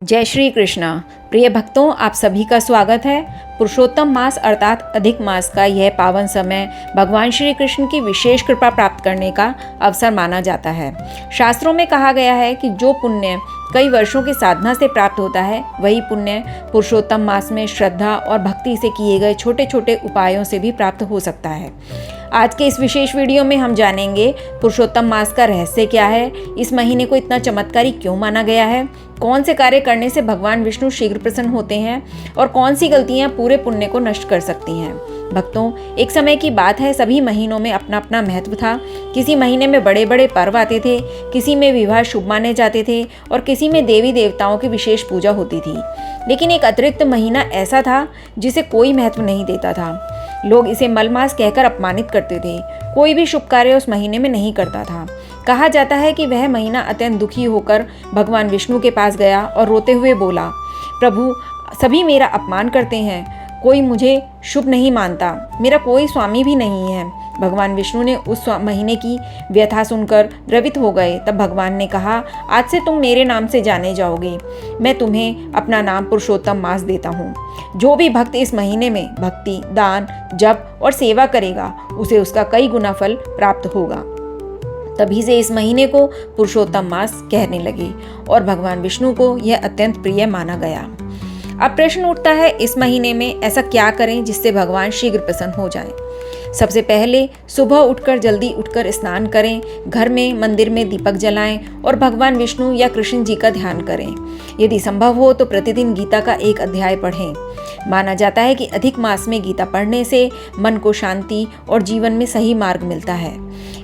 जय श्री कृष्णा। प्रिय भक्तों, आप सभी का स्वागत है। पुरुषोत्तम मास अर्थात अधिक मास का यह पावन समय भगवान श्री कृष्ण की विशेष कृपा प्राप्त करने का अवसर माना जाता है। शास्त्रों में कहा गया है कि जो पुण्य कई वर्षों की साधना से प्राप्त होता है, वही पुण्य पुरुषोत्तम मास में श्रद्धा और भक्ति से किए गए छोटे छोटे उपायों से भी प्राप्त हो सकता है। आज के इस विशेष वीडियो में हम जानेंगे पुरुषोत्तम मास का रहस्य क्या है, इस महीने को इतना चमत्कारी क्यों माना गया है, कौन से कार्य करने से भगवान विष्णु शीघ्र प्रसन्न होते हैं और कौन सी गलतियां पूरे पुण्य को नष्ट कर सकती हैं। भक्तों, एक समय की बात है, सभी महीनों में अपना अपना महत्व था। किसी महीने में बड़े बड़े पर्व आते थे, किसी में विवाह शुभ माने जाते थे और किसी में देवी देवताओं की विशेष पूजा होती थी। लेकिन एक अतिरिक्त महीना ऐसा था जिसे कोई महत्व नहीं देता था। लोग इसे मलमास कहकर अपमानित करते थे। कोई भी शुभ कार्य उस महीने में नहीं करता था। कहा जाता है कि वह महीना अत्यंत दुखी होकर भगवान विष्णु के पास गया और रोते हुए बोला, प्रभु, सभी मेरा अपमान करते हैं, कोई मुझे शुभ नहीं मानता, मेरा कोई स्वामी भी नहीं है। भगवान विष्णु ने उस महीने की व्यथा सुनकर द्रवित हो गए। तब भगवान ने कहा, आज से तुम मेरे नाम से जाने जाओगे। मैं तुम्हें अपना नाम पुरुषोत्तम मास देता हूँ। जो भी भक्त इस महीने में भक्ति, दान, जप और सेवा करेगा, उसे उसका कई गुना फल प्राप्त होगा। तभी से इस महीने को पुरुषोत्तम मास कहने लगे और भगवान विष्णु को यह अत्यंत प्रिय माना गया। अब प्रश्न उठता है, इस महीने में ऐसा क्या करें जिससे भगवान शीघ्र प्रसन्न हो जाएं। सबसे पहले सुबह उठकर जल्दी उठकर स्नान करें, घर में मंदिर में दीपक जलाएं और भगवान विष्णु या कृष्ण जी का ध्यान करें। यदि संभव हो तो प्रतिदिन गीता का एक अध्याय पढ़ें। माना जाता है कि अधिक मास में गीता पढ़ने से मन को शांति और जीवन में सही मार्ग मिलता है।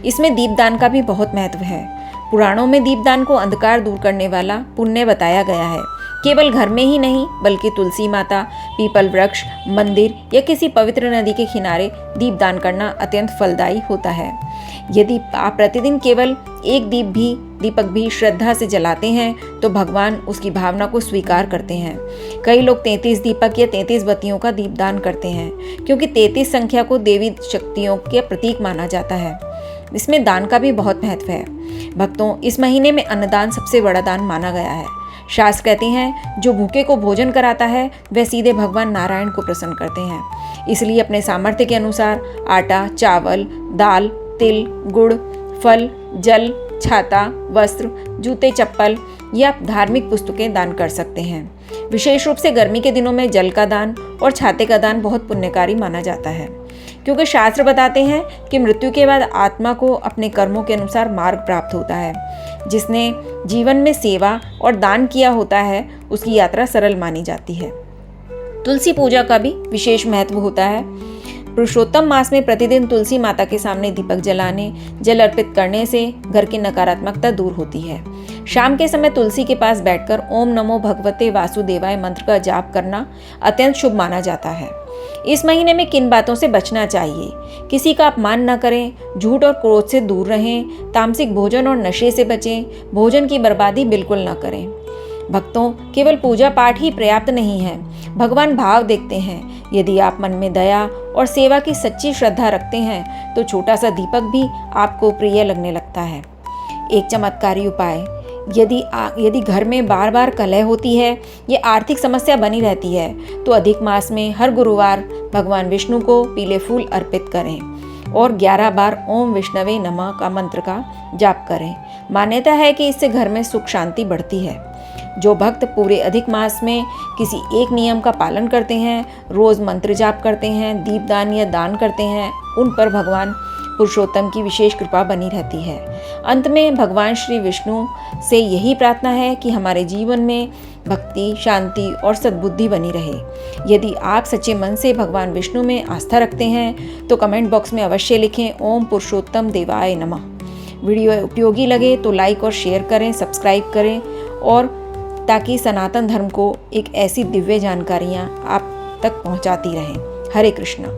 इसमें दीपदान का भी बहुत महत्व है। पुराणों में दीपदान को अंधकार दूर करने वाला पुण्य बताया गया है। केवल घर में ही नहीं, बल्कि तुलसी माता, पीपल वृक्ष, मंदिर या किसी पवित्र नदी के किनारे दीपदान करना अत्यंत फलदायी होता है। यदि आप प्रतिदिन केवल एक दीपक भी श्रद्धा से जलाते हैं तो भगवान उसकी भावना को स्वीकार करते हैं। कई लोग 33 दीपक या 33 बत्तियों का दीपदान करते हैं, क्योंकि 33 संख्या को देवी शक्तियों के प्रतीक माना जाता है। इसमें दान का भी बहुत महत्व है। भक्तों, इस महीने में अन्नदान सबसे बड़ा दान माना गया है। शास्त्र कहते हैं, जो भूखे को भोजन कराता है वह सीधे भगवान नारायण को प्रसन्न करते हैं। इसलिए अपने सामर्थ्य के अनुसार आटा, चावल, दाल, तिल, गुड़, फल, जल, छाता, वस्त्र, जूते, चप्पल या धार्मिक पुस्तकें दान कर सकते हैं। विशेष रूप से गर्मी के दिनों में जल का दान और छाते का दान बहुत पुण्यकारी माना जाता है, क्योंकि शास्त्र बताते हैं कि मृत्यु के बाद आत्मा को अपने कर्मों के अनुसार मार्ग प्राप्त होता है। जिसने जीवन में सेवा और दान किया होता है, उसकी यात्रा सरल मानी जाती है। तुलसी पूजा का भी विशेष महत्व होता है। पुरुषोत्तम मास में प्रतिदिन तुलसी माता के सामने दीपक जलाने, जल अर्पित करने से घर की नकारात्मकता दूर होती है। शाम के समय तुलसी के पास बैठकर ओम नमो भगवते वासुदेवाय मंत्र का जाप करना अत्यंत शुभ माना जाता है। इस महीने में किन बातों से बचना चाहिए? किसी का अपमान न करें, झूठ और क्रोध से दूर रहें, तामसिक भोजन और नशे से बचें, भोजन की बर्बादी बिल्कुल न करें। भक्तों, केवल पूजा पाठ ही पर्याप्त नहीं है, भगवान भाव देखते हैं। यदि आप मन में दया और सेवा की सच्ची श्रद्धा रखते हैं तो छोटा सा दीपक भी आपको प्रिय लगने लगता है। एक चमत्कारी उपाय, यदि घर में बार बार कलह होती है या आर्थिक समस्या बनी रहती है तो अधिक मास में हर गुरुवार भगवान विष्णु को पीले फूल अर्पित करें और 11 बार ओम विष्णवे नमः का मंत्र का जाप करें। मान्यता है कि इससे घर में सुख शांति बढ़ती है। जो भक्त पूरे अधिक मास में किसी एक नियम का पालन करते हैं, रोज मंत्र जाप करते हैं, दीपदान या दान करते हैं, उन पर भगवान पुरुषोत्तम की विशेष कृपा बनी रहती है। अंत में भगवान श्री विष्णु से यही प्रार्थना है कि हमारे जीवन में भक्ति, शांति और सद्बुद्धि बनी रहे। यदि आप सच्चे मन से भगवान विष्णु में आस्था रखते हैं तो कमेंट बॉक्स में अवश्य लिखें, ओम पुरुषोत्तम देवाय नमः। वीडियो उपयोगी लगे तो लाइक और शेयर करें, सब्सक्राइब करें, और ताकि सनातन धर्म को एक ऐसी दिव्य जानकारियाँ आप तक पहुँचाती रहें। हरे कृष्णा।